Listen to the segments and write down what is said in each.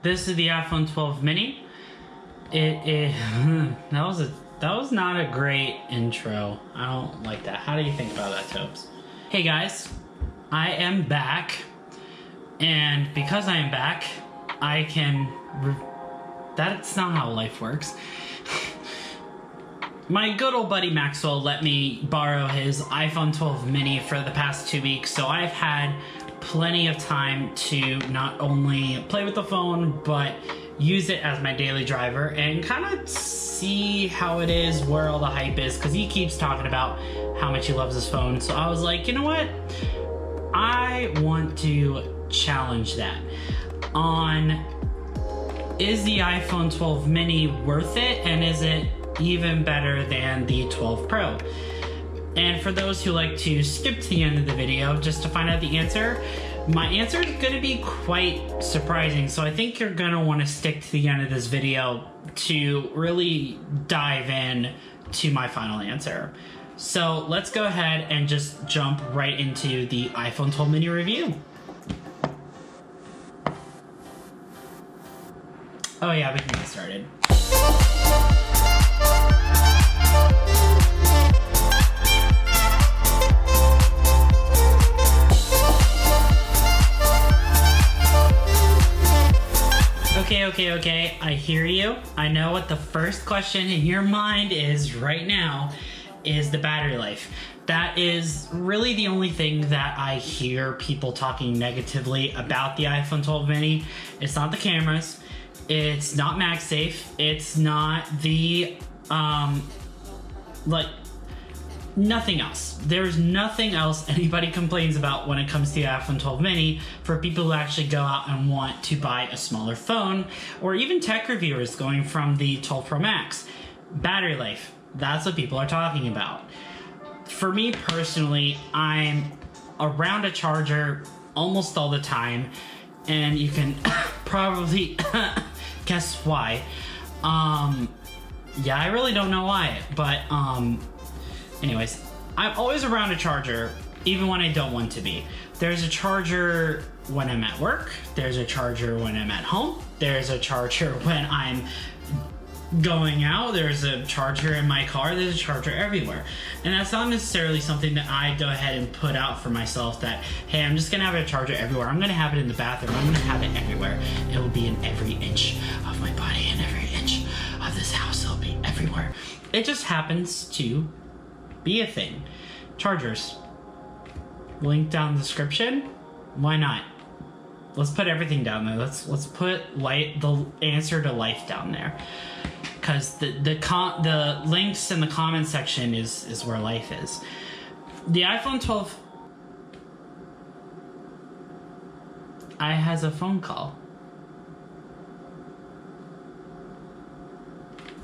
This is the iPhone 12 mini. That was not a great intro. I don't like that. How do you think about that, Tobes? Hey guys, I am back, and because I am back, I can. That's not how life works. My good old buddy Maxwell let me borrow his iPhone 12 mini for the past 2 weeks, so I've had plenty of time to not only play with the phone, but use it as my daily driver and kind of see how it is, where all the hype is, because he keeps talking about how much he loves his phone. So I was like, you know what? I want to challenge that on, is the iPhone 12 mini worth it, and is it even better than the 12 Pro? And for those who like to skip to the end of the video just to find out the answer, my answer is going to be quite surprising, so I think you're going to want to stick to the end of this video to really dive in to my final answer. So let's go ahead and just jump right into the iPhone 12 mini review. Oh yeah, we can get started. Okay, I hear you. I know what the first question in your mind is right now is the battery life. That is really the only thing that I hear people talking negatively about the iPhone 12 mini. It's not the cameras, it's not MagSafe, it's not the, nothing else. There's nothing else anybody complains about when it comes to the iPhone 12 mini for people who actually go out and want to buy a smaller phone, or even tech reviewers going from the 12 Pro Max. Battery life, that's what people are talking about. For me personally, I'm around a charger almost all the time, and you can probably guess why. Yeah, I really don't know why, but anyways, I'm always around a charger, even when I don't want to be. There's a charger when I'm at work, there's a charger when I'm at home, there's a charger when I'm going out, there's a charger in my car, there's a charger everywhere. And that's not necessarily something that I go ahead and put out for myself that, hey, I'm just gonna have a charger everywhere. I'm gonna have it in the bathroom, I'm gonna have it everywhere. It will be in every inch of my body, and every inch of this house, it'll be everywhere. It just happens to be a thing. Chargers. Link down in the description. Why not? Let's put everything down there. Let's put the answer to life down there, because the links in the comment section is where life is. The iPhone 12 has a phone call.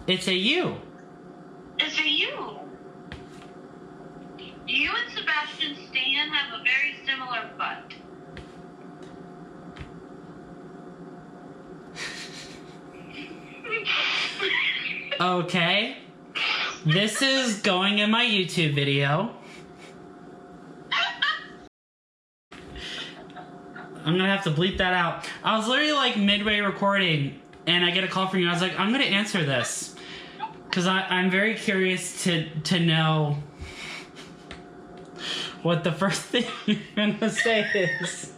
It's a you. It's a you. You and Sebastian Stan have a very similar butt. Okay. This is going in my YouTube video. I'm gonna have to bleep that out. I was literally like midway recording and I get a call from you. I was like, I'm gonna answer this, because I'm very curious to know what the first thing you're gonna say is.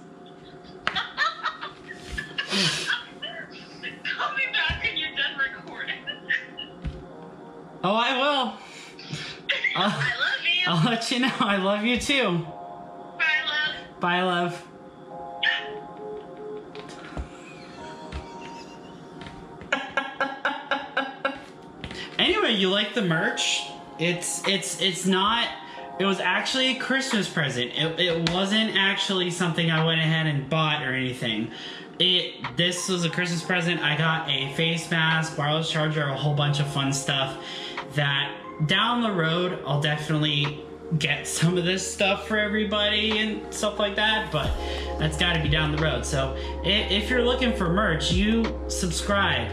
Call me back when you're done recording. Oh, I will. I love you. I'll let you know. I love you too. Bye, love. Bye, love. Anyway, you like the merch? It's not. It was actually a Christmas present. It wasn't actually something I went ahead and bought or anything. This was a Christmas present. I got a face mask, wireless charger, a whole bunch of fun stuff that down the road I'll definitely get some of this stuff for everybody and stuff like that, but that's got to be down the road. So if you're looking for merch, you subscribe,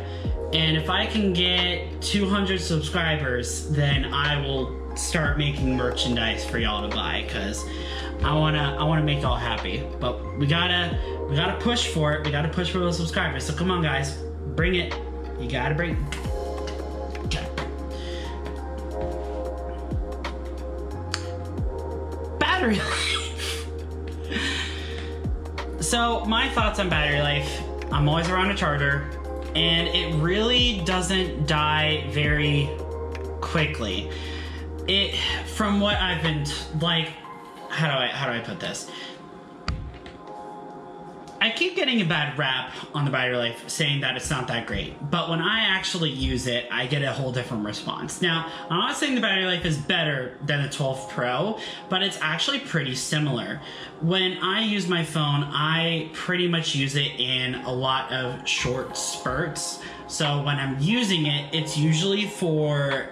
and if I can get 200 subscribers, then I will start making merchandise for y'all to buy, because I wanna make y'all happy. But we gotta push for it. We gotta push for those subscribers. So come on, guys, bring it. You gotta bring. Okay. Battery life. So my thoughts on battery life. I'm always around a charger, and it really doesn't die very quickly. From what I've been like, how do I put this? I keep getting a bad rap on the battery life, saying that it's not that great, but when I actually use it, I get a whole different response. Now, I'm not saying the battery life is better than the 12 Pro, but it's actually pretty similar. When I use my phone, I pretty much use it in a lot of short spurts. So when I'm using it, it's usually for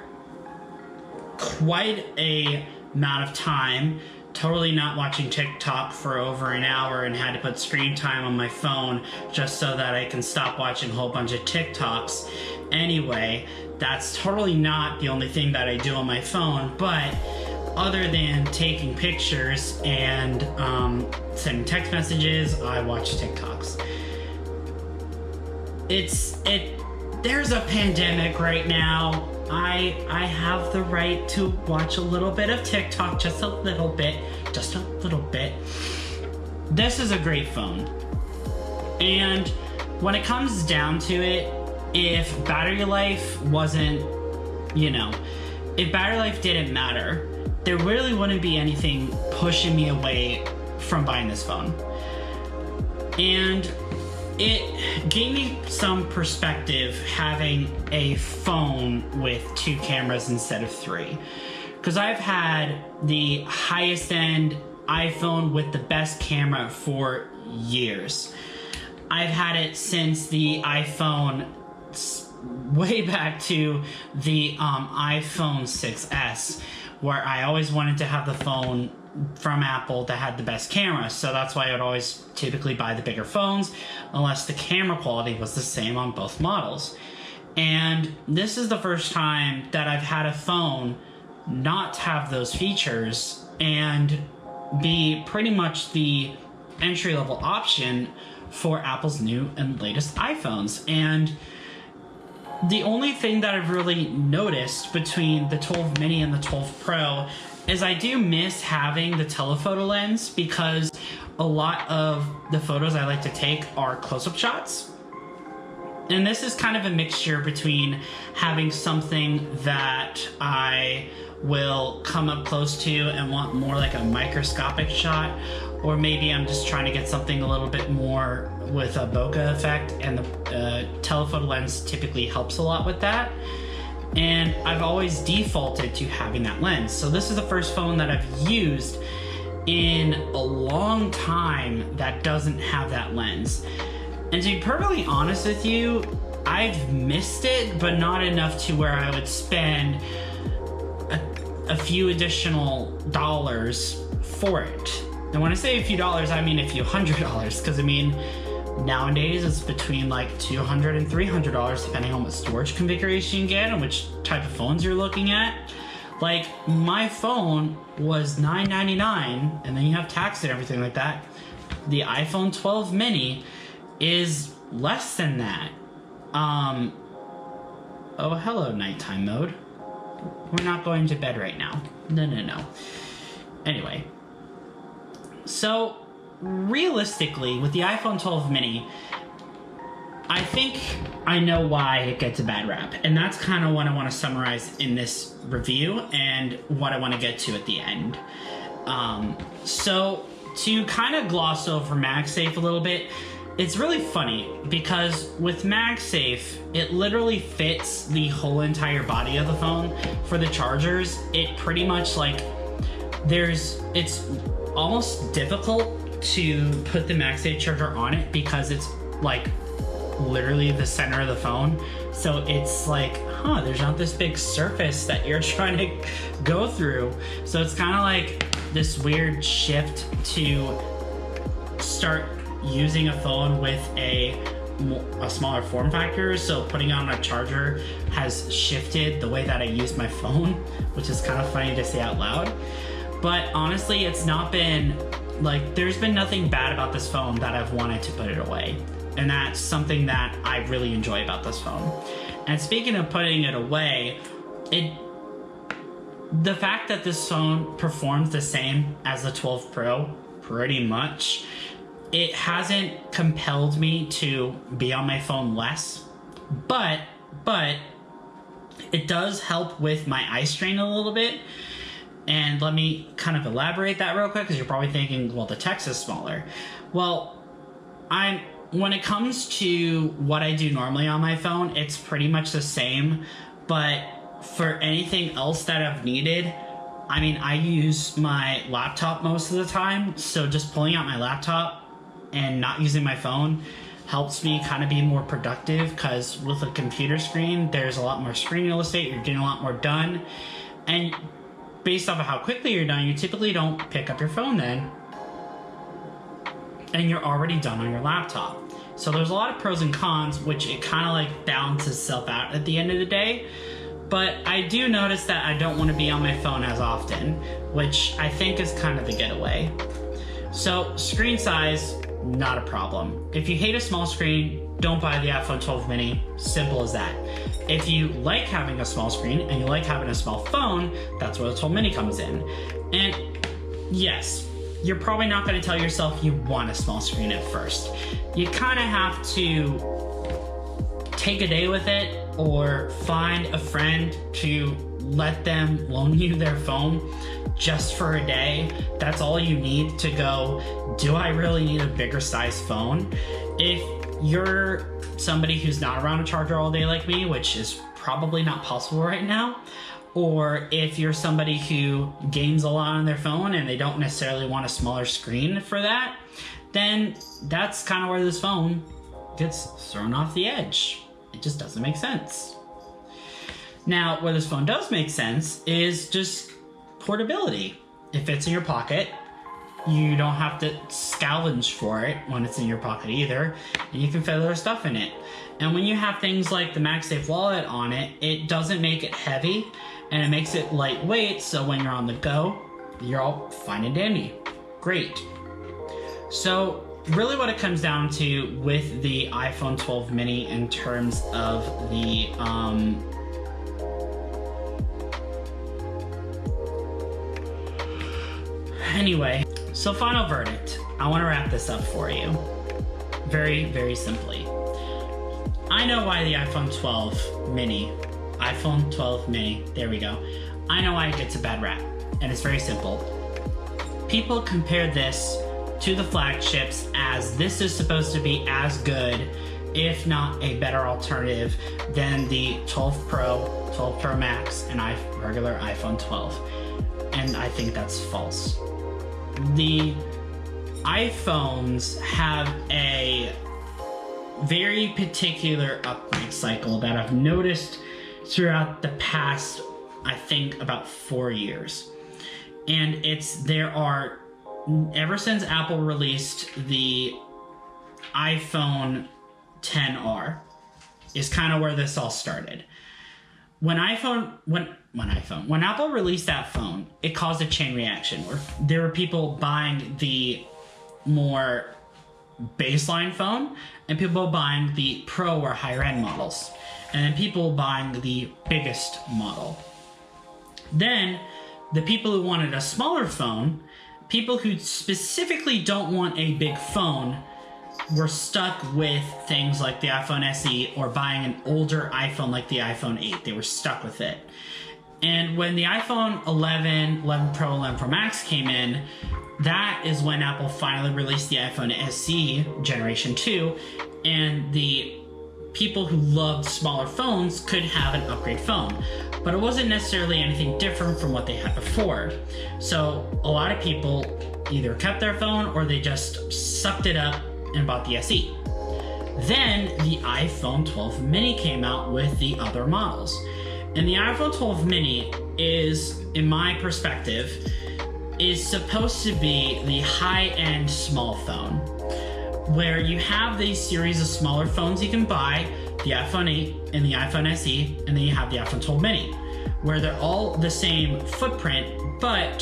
quite a amount of time. Totally not watching TikTok for over an hour and had to put screen time on my phone just so that I can stop watching a whole bunch of TikToks. Anyway, that's totally not the only thing that I do on my phone, but other than taking pictures and sending text messages, I watch TikToks. There's a pandemic right now. I have the right to watch a little bit of TikTok, just a little bit. This is a great phone. And when it comes down to it, if battery life wasn't, if battery life didn't matter, there really wouldn't be anything pushing me away from buying this phone. And it gave me some perspective having a phone with 2 cameras instead of 3. Because I've had the highest end iPhone with the best camera for years. I've had it since the iPhone, way back to the iPhone 6S, where I always wanted to have the phone from Apple that had the best camera, so that's why I would always typically buy the bigger phones unless the camera quality was the same on both models. And this is the first time that I've had a phone not have those features and be pretty much the entry-level option for Apple's new and latest iPhones. And the only thing that I've really noticed between the 12 mini and the 12 Pro is I do miss having the telephoto lens, because a lot of the photos I like to take are close-up shots. And this is kind of a mixture between having something that I will come up close to and want more like a microscopic shot, or maybe I'm just trying to get something a little bit more with a bokeh effect, and the telephoto lens typically helps a lot with that. And I've always defaulted to having that lens. So this is the first phone that I've used in a long time that doesn't have that lens. And to be perfectly honest with you, I've missed it, but not enough to where I would spend a few additional dollars for it. And when I say a few dollars, I mean a few $100s, because nowadays it's between like $200 and $300 depending on what storage configuration you get and which type of phones you're looking at. Like, my phone was $999, and then you have tax and everything like that. The iPhone 12 mini is less than that. Oh, hello, nighttime mode. We're not going to bed right now. No. Anyway, so realistically, with the iPhone 12 mini, I think I know why it gets a bad rap, and that's kind of what I want to summarize in this review and what I want to get to at the end. So to kind of gloss over MagSafe a little bit, it's really funny because with MagSafe, it literally fits the whole entire body of the phone. For the chargers, it pretty much like it's almost difficult to put the MagSafe charger on it because it's like literally the center of the phone. So it's like, there's not this big surface that you're trying to go through. So it's kind of like this weird shift to start using a phone with a a smaller form factor, so putting on a charger has shifted the way that I use my phone, which is kind of funny to say out loud. But honestly, it's not been like, there's been nothing bad about this phone that I've wanted to put it away. And that's something that I really enjoy about this phone. And speaking of putting it away, the fact that this phone performs the same as the 12 Pro, pretty much, it hasn't compelled me to be on my phone less, but it does help with my eye strain a little bit. And let me kind of elaborate that real quick, because you're probably thinking, well, the text is smaller. Well, when it comes to what I do normally on my phone, it's pretty much the same, but for anything else that I've needed, I mean, I use my laptop most of the time, so just pulling out my laptop and not using my phone helps me kind of be more productive, because with a computer screen, there's a lot more screen real estate, you're getting a lot more done, and based off of how quickly you're done, you typically don't pick up your phone then, and you're already done on your laptop. So there's a lot of pros and cons, which it kind of like balances itself out at the end of the day. But I do notice that I don't want to be on my phone as often, which I think is kind of the getaway. So screen size, not a problem. If you hate a small screen, don't buy the iPhone 12 mini, simple as that. If you like having a small screen and you like having a small phone, that's where the 12 mini comes in. And yes, you're probably not going to tell yourself you want a small screen at first. You kind of have to take a day with it, or find a friend to let them loan you their phone just for a day. That's all you need to go, do I really need a bigger size phone? If you're somebody who's not around a charger all day like me, which is probably not possible right now, or if you're somebody who games a lot on their phone and they don't necessarily want a smaller screen for that, then that's kind of where this phone gets thrown off the edge. It just doesn't make sense. Now, where this phone does make sense is just portability. It fits in your pocket. You don't have to scavenge for it when it's in your pocket either, and you can fit other stuff in it. And when you have things like the MagSafe wallet on it, it doesn't make it heavy, and it makes it lightweight, so when you're on the go, you're all fine and dandy. Great. So really what it comes down to with the iPhone 12 mini in terms of the anyway, so final verdict. I want to wrap this up for you very, very simply. I know why the iPhone 12 mini, there we go. I know why it gets a bad rap, and it's very simple. People compare this to the flagships as this is supposed to be as good, if not a better alternative than the 12 Pro, 12 Pro Max, and regular iPhone 12. And I think that's false. The iPhones have a very particular upgrade cycle that I've noticed throughout the past, I think, about 4 years. And ever since Apple released the iPhone XR is kind of where this all started. When Apple released that phone, it caused a chain reaction where there were people buying the more baseline phone and people buying the Pro or higher end models, and then people buying the biggest model. Then the people who wanted a smaller phone, people who specifically don't want a big phone, were stuck with things like the iPhone SE or buying an older iPhone like the iPhone 8. They were stuck with it. And when the iPhone 11, 11 Pro, 11 Pro Max came in, that is when Apple finally released the iPhone SE Generation 2, and the people who loved smaller phones could have an upgrade phone. But it wasn't necessarily anything different from what they had before. So a lot of people either kept their phone or they just sucked it up and bought the SE. Then the iPhone 12 mini came out with the other models. And the iPhone 12 mini is, in my perspective, is supposed to be the high-end small phone. where you have these series of smaller phones you can buy, the iPhone 8 and the iPhone SE, and then you have the iPhone 12 mini, where they're all the same footprint, but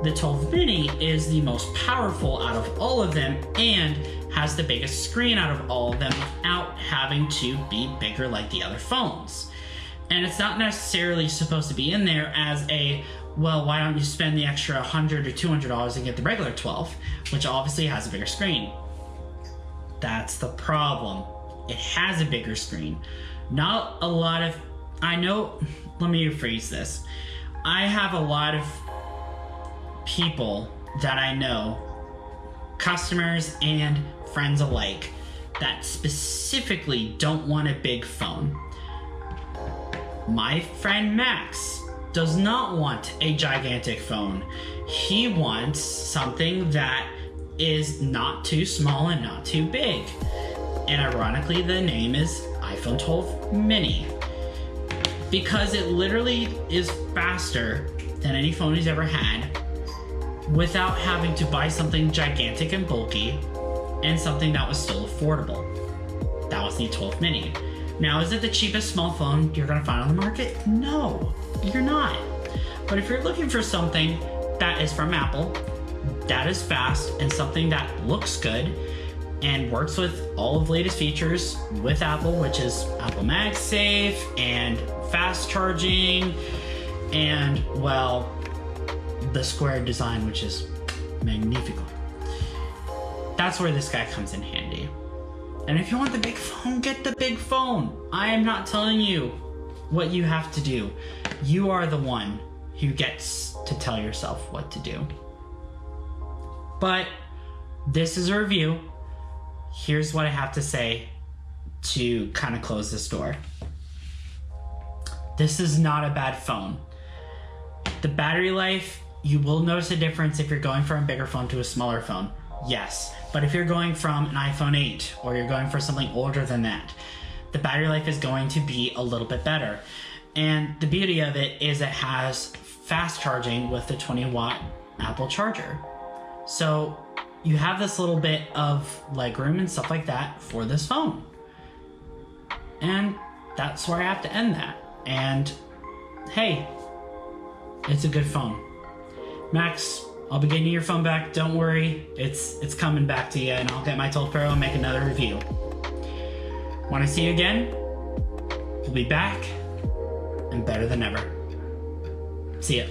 the 12 mini is the most powerful out of all of them and has the biggest screen out of all of them without having to be bigger like the other phones. And it's not necessarily supposed to be in there as a, well, why don't you spend the extra $100 or $200 and get the regular 12, which obviously has a bigger screen. That's the problem. It has a bigger screen. Not a lot of, I know, let me rephrase this. I have a lot of people that I know, customers and friends alike, that specifically don't want a big phone. My friend Max does not want a gigantic phone. He wants something that is not too small and not too big. And ironically, the name is iPhone 12 mini, because it literally is faster than any phone he's ever had without having to buy something gigantic and bulky and something that was still affordable. That was the 12 mini. Now, is it the cheapest small phone you're gonna find on the market? No, you're not. But if you're looking for something that is from Apple, that is fast, and something that looks good and works with all of the latest features with Apple, which is Apple MagSafe and fast charging and, well, the square design, which is magnifico. That's where this guy comes in handy. And if you want the big phone, get the big phone. I am not telling you what you have to do. You are the one who gets to tell yourself what to do. But this is a review. Here's what I have to say to kind of close this door. This is not a bad phone. The battery life, you will notice a difference if you're going from a bigger phone to a smaller phone. Yes, but if you're going from an iPhone 8 or you're going for something older than that, the battery life is going to be a little bit better. And the beauty of it is it has fast charging with the 20-watt Apple charger. So you have this little bit of legroom and stuff like that for this phone. And that's where I have to end that. And hey, it's a good phone. Max, I'll be getting your phone back. Don't worry, it's coming back to you, and I'll get my 12 Pro and make another review. Want to see you again? We'll be back and better than ever. See ya.